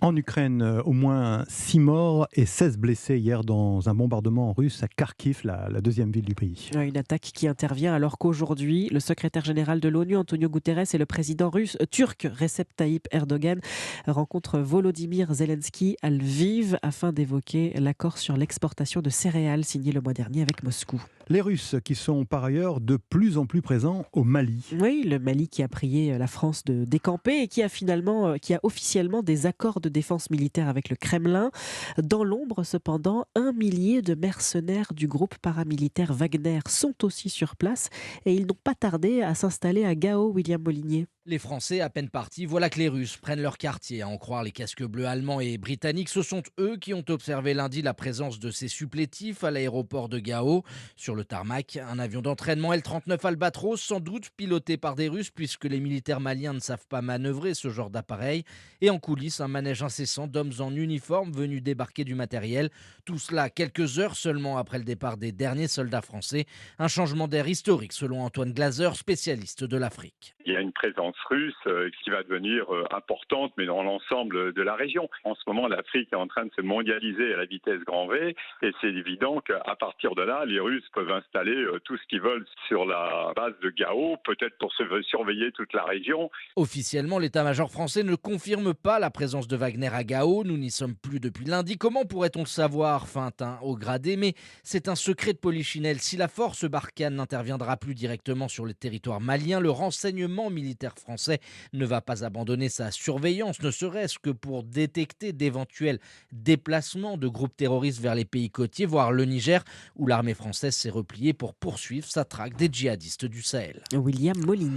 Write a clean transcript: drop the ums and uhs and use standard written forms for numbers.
En Ukraine, au moins 6 morts et 16 blessés hier dans un bombardement russe à Kharkiv, la deuxième ville du pays. Une attaque qui intervient alors qu'aujourd'hui, le secrétaire général de l'ONU, Antonio Guterres, et le président turc, Recep Tayyip Erdogan, rencontrent Volodymyr Zelensky à Lviv afin d'évoquer l'accord sur l'exportation de céréales signé le mois dernier avec Moscou. Les Russes qui sont par ailleurs de plus en plus présents au Mali. Oui, le Mali qui a prié la France de décamper et qui a officiellement des accords de défense militaire avec le Kremlin. Dans l'ombre, cependant, 1 millier de mercenaires du groupe paramilitaire Wagner sont aussi sur place et ils n'ont pas tardé à s'installer à Gao, William Molinier. Les Français, à peine partis, voilà que les Russes prennent leur quartier. À en croire les casques bleus allemands et britanniques, ce sont eux qui ont observé lundi la présence de ces supplétifs à l'aéroport de Gao. Sur le tarmac, un avion d'entraînement L-39 Albatros, sans doute piloté par des Russes, puisque les militaires maliens ne savent pas manœuvrer ce genre d'appareil. Et en coulisses, un manège incessant d'hommes en uniforme venus débarquer du matériel. Tout cela quelques heures seulement après le départ des derniers soldats français. Un changement d'air historique, selon Antoine Glaser, spécialiste de l'Afrique. Il y a une présence russe qui va devenir importante, mais dans l'ensemble de la région. En ce moment, l'Afrique est en train de se mondialiser à la vitesse grand V, et c'est évident qu'à partir de là, les Russes peuvent installer tout ce qu'ils veulent sur la base de Gao, peut-être pour surveiller toute la région. Officiellement, l'état-major français ne confirme pas la présence de Wagner à Gao. Nous n'y sommes plus depuis lundi. Comment pourrait-on le savoir, feinte un haut gradé? Mais c'est un secret de polichinelle. Si la force Barkhane n'interviendra plus directement sur le territoire malien, le renseignement militaire français ne va pas abandonner sa surveillance, ne serait-ce que pour détecter d'éventuels déplacements de groupes terroristes vers les pays côtiers, voire le Niger, où l'armée française s'est repliée pour poursuivre sa traque des djihadistes du Sahel. William Molinier.